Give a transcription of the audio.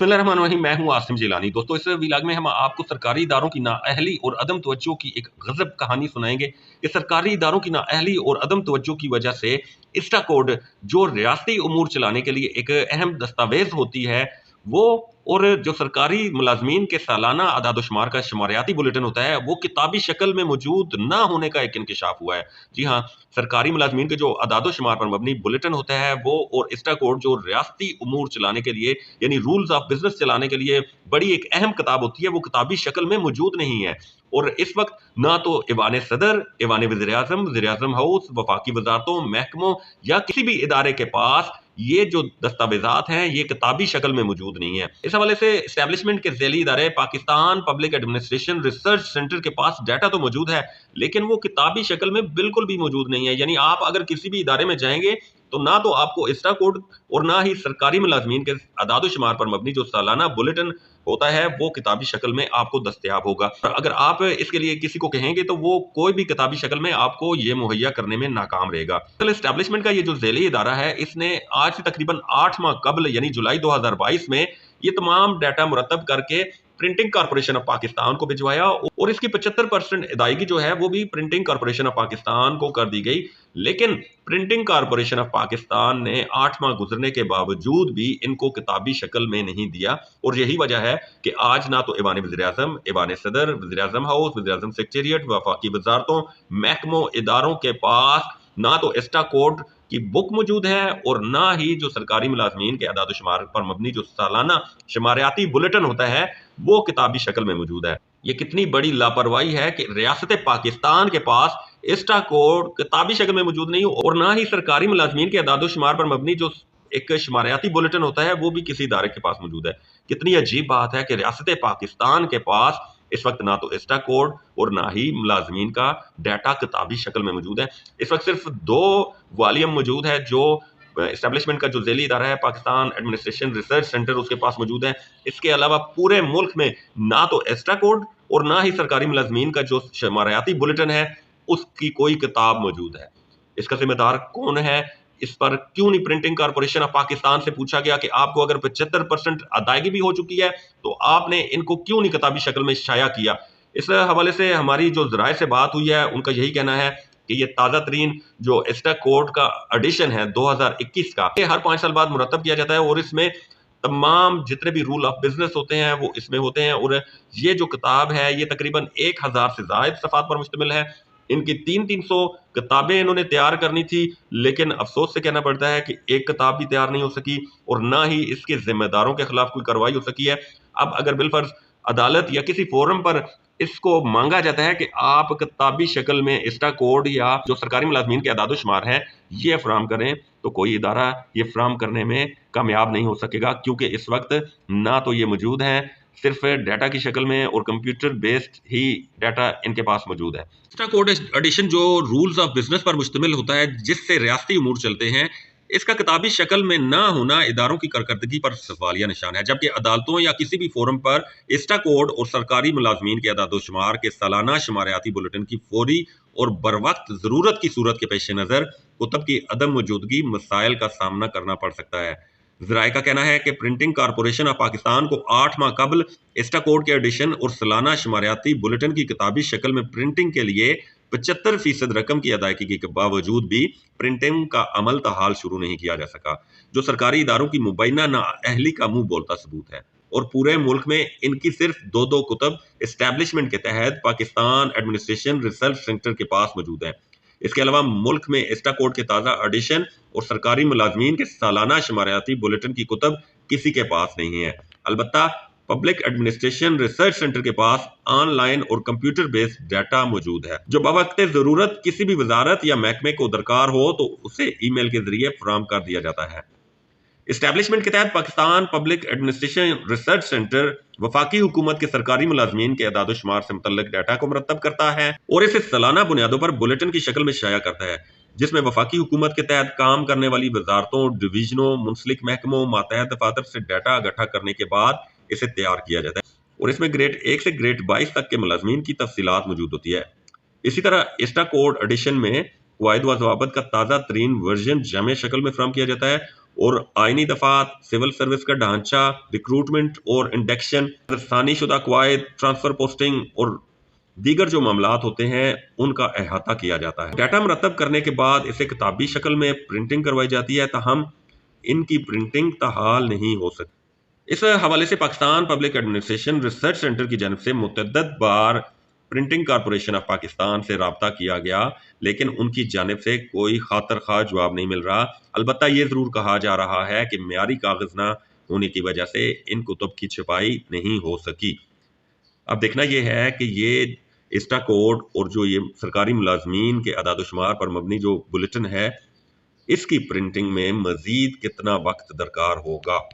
बिस्मिल्लाहिर्रहमानिर्रहीम। मैं हूं आसिम जिलानी। दोस्तों, इस व्लॉग में हम आपको सरकारी इदारों की नाअहली और अदम तवज्जो की एक गजब कहानी सुनाएंगे। इस सरकारी इदारों की नाअहली और अदम तवज्जो की वजह से इंस्टा कोड, जो रियासती उमूर चलाने के लिए एक अहम दस्तावेज होती है, वो और जो सरकारी मुलाजमीन के सालाना आदाद-ओ-शुमार का शुमारियाती बुलेटिन होता है, वो किताबी शक्ल में मौजूद ना होने का एक इंकशाफ हुआ है। जी हाँ, सरकारी मुलाजमीन के जो आदाद-ओ-शुमार पर मबनी बुलेटिन होता है, वो और इंस्टा कोड जो रियासती उमूर चलाने के लिए, यानी रूल्स ऑफ बिजनेस चलाने के लिए बड़ी एक अहम किताब होती है, वो किताबी शक्ल में मौजूद नहीं है। और इस वक्त ना तो ईवान सदर, ईवान वज़ीर-ए-आज़म हाउस, वफाकी वजारतों, महकमों या किसी भी इदारे के पास ये जो दस्तावेजात हैं, ये किताबी शक्ल में मौजूद नहीं है। इस हवाले से एस्टेब्लिशमेंट के ज़ेली इदारे Pakistan public administration research centre के पास डाटा तो मौजूद है, लेकिन वो किताबी शक्ल में बिल्कुल भी मौजूद नहीं है। यानी आप अगर किसी भी इदारे में जाएंगे, तो ना तो आपको इंस्टा कोड और ना ही सरकारी मुलाजमीन के आदाद-ओ-शुमार पर मबनी जो सालाना बुलेटिन होता है, वो किताबी शक्ल में आपको दस्तयाब होगा। और अगर आप इसके लिए किसी को कहेंगे, तो वो कोई भी किताबी शक्ल में आपको ये मुहैया करने में नाकाम रहेगा। एस्टैब्लिशमेंट का ये जो ज़ेली इदारा है, इसने आज से तकरीबन 8 माह कबल यानी जुलाई 2022 में ये तमाम डाटा मुरतब करके प्रिंटिंग कॉर्पोरेशन ऑफ पाकिस्तान को भिजवाया, और इसकी 75% अदायगी जो है वो भी प्रिंटिंग कॉर्पोरेशन ऑफ पाकिस्तान को कर दी गई। लेकिन प्रिंटिंग कॉर्पोरेशन ऑफ पाकिस्तान ने 8 माह गुजरने के बावजूद भी इनको किताबी शक्ल में नहीं दिया, और यही वजह है कि आज ना तो ईवान वज़ीर-ए-आज़म, ईवान सदर, वज़ीर-ए-आज़म हाउस, वज़ीर-ए-आज़म सेक्रेटेरिएट, वफाकी वजारतों, महकमों, इदारों के पास ना तो इंस्टा कोड की बुक मौजूद है, और ना ही जो सरकारी मुलाजमीन के आदाद-ओ-शुमार पर मबनी जो सालाना शुमारियाती बुलेटिन होता है, वो किताबी शक्ल में मौजूद है। ये कितनी बड़ी लापरवाही है कि रियासत पाकिस्तान के पास इंस्टा कोड किताबी शक्ल में मौजूद नहीं हो, और ना ही सरकारी मुलाजमीन के आदाद-ओ-शुमार पर मबनी जो एक शुमारियाती बुलेटिन होता है, वो भी किसी इदारे के पास मौजूद है। कितनी अजीब बात है कि रियासत पाकिस्तान के पास इस वक्त ना तो इंस्टा कोड और ना ही मुलाजमीन का डाटा किताबी शक्ल में मौजूद है। इस वक्त सिर्फ 2 वॉल्यूम मौजूद है जो एस्टेब्लिशमेंट का जो ज़ेली इदारा है, पाकिस्तान एडमिनिस्ट्रेशन रिसर्च सेंटर, उसके पास मौजूद है। इसके अलावा पूरे मुल्क में ना तो इंस्टा कोड और ना ही सरकारी मुलाजमीन का जो शुमारियाती बुलेटिन है, उसकी कोई किताब मौजूद है। इसका जिम्मेदार कौन है? इस पर क्यों नहीं प्रिंटिंग कॉर्पोरेशन ऑफ पाकिस्तान से पूछा गया कि आपको अगर 75% अदायगी भी हो चुकी है, तो आपने इनको क्यों नहीं किताबी शक्ल में शाया किया? इस हवाले से हमारी जो ज़राए से बात हुई है, उनका यही कहना है कि ये ताज़ा तरीन जो इंस्टा कोड का एडिशन है 2021 का, ये हर 5 साल बाद मुरतब किया जाता है, और इसमें तमाम जितने भी रूल ऑफ बिजनेस होते हैं वो इसमें होते हैं। और ये जो किताब है, ये तकरीबन 1000 से ज़ायद सफ़ात पर मुश्तमिल है। इनकी 300 किताबें इन्होंने तैयार करनी थी, लेकिन अफसोस से कहना पड़ता है कि एक किताब भी तैयार नहीं हो सकी, और ना ही इसके जिम्मेदारों के खिलाफ कोई कार्रवाई हो सकी है। अब अगर बिलफर्ज अदालत या किसी फोरम पर इसको मांगा जाता है कि आप किताबी शक्ल में इंस्टा कोड या जो सरकारी मुलाजमीन के आदाद-ओ-शुमार हैं, ये फराहम करें, तो कोई इदारा ये फराहम करने में कामयाब नहीं हो सकेगा, क्योंकि इस वक्त ना तो ये मौजूद हैं, सिर्फ डाटा की शक्ल में, और कंप्यूटर बेस्ड ही डाटा इनके पास मौजूद है। इंस्टा कोड एडिशन जो रूल्स ऑफ बिजनेस पर मुश्तमिल होता है, जिससे रियासती उमूर चलते हैं, इसका किताबी शक्ल में ना होना इदारों की कारकर्दगी पर सवालिया निशान है। जबकि अदालतों या किसी भी फोरम पर इंस्टा कोड और सरकारी मुलाजमीन के आदाद-ओ-शुमार के सालाना शुमारियाती बुलेटिन की फौरी और बरवक्त ज़रूरत की सूरत के पेश नज़र कुतब की अदम मौजूदगी मसाइल का सामना करना पड़ सकता है। ज़राए का कहना है कि प्रिंटिंग कॉर्पोरेशन ऑफ पाकिस्तान को 8 माह कबल इंस्टा कोड के एडिशन और सालाना शुमारियाती बुलेटिन की किताबी शक्ल में प्रिंटिंग के लिए 75% रकम की अदायगी के बावजूद भी प्रिंटिंग का अमल ताहाल शुरू नहीं किया जा सका, जो सरकारी इदारों की मुबैना नाअहली का मुंह बोलता सबूत है। और पूरे मुल्क में इनकी सिर्फ 2 कुतब एस्टेब्लिशमेंट के तहत पाकिस्तान एडमिनिस्ट्रेशन रिसर्च सेंटर के पास मौजूद है। इसके अलावा मुल्क में इंस्टा कोड के ताज़ा एडिशन और सरकारी मुलाजमीन के सालाना शुमारियाती बुलेटिन की कुतब किसी के पास नहीं है। अलबत्ता पब्लिक एडमिनिस्ट्रेशन रिसर्च सेंटर के पास ऑनलाइन और कंप्यूटर बेस्ड डाटा मौजूद है, जो बवक्त ज़रूरत किसी भी वजारत या महकमे को दरकार हो तो उसे ईमेल के जरिए फराहम कर दिया जाता है। एस्टेब्लिशमेंट के तहत Pakistan public administration research centre वफाकी हुकूमत के सरकारी मुलाजमीन के आदाद-ओ-शुमार से मुतल्लिक डाटा को मुरतब करता है, और इसे सालाना बुनियादों पर बुलेटिन की शक्ल में शाया करता है, जिसमें वफाकी हुकूमत के तहत काम करने वाली वजारतों, डिवीजनों, मुंसलिक महकमों, मातहत दफातर से डाटा इकट्ठा करने के बाद इसे तैयार किया जाता है, और इसमें ग्रेड 1 से ग्रेड 22 तक के मुलाजमीन की तफसीलात मौजूद होती है। इसी तरह इंस्टा कोड एडिशन में कवायद व ज़वाबित का ताज़ा तरीन वर्जन जामे शक्ल में फराहम किया जाता है, और आइनी दफात, सिविल सर्विस का ढांचा, रिक्रूटमेंट और इंडेक्शन, रसानी शुदा कवायद, ट्रांसफर पोस्टिंग और दीगर जो मामलात होते हैं उनका अहाता किया जाता है। डाटा मरतब करने के बाद इसे किताबी शक्ल में प्रिंटिंग करवाई जाती है, ताहम इनकी प्रिंटिंग ताहाल नहीं हो सकती। इस हवाले से Pakistan public administration research centre की जानब से मुतअद्दिद बार प्रिंटिंग कॉरपोरेशन ऑफ पाकिस्तान से रब्ता किया गया, लेकिन उनकी जानिब से कोई खातर खा जवाब नहीं मिल रहा। अलबत्ता ये ज़रूर कहा जा रहा है कि मेयारी कागज़ ना होने की वजह से इन कुतुब की छपाई नहीं हो सकी। अब देखना यह है कि ये ISTA कोड और जो ये सरकारी मुलाजमीन के अदाद-ओ-शुमार पर मबनी जो बुलेटिन है, इसकी प्रिंटिंग में मज़ीद कितना वक्त दरकार होगा।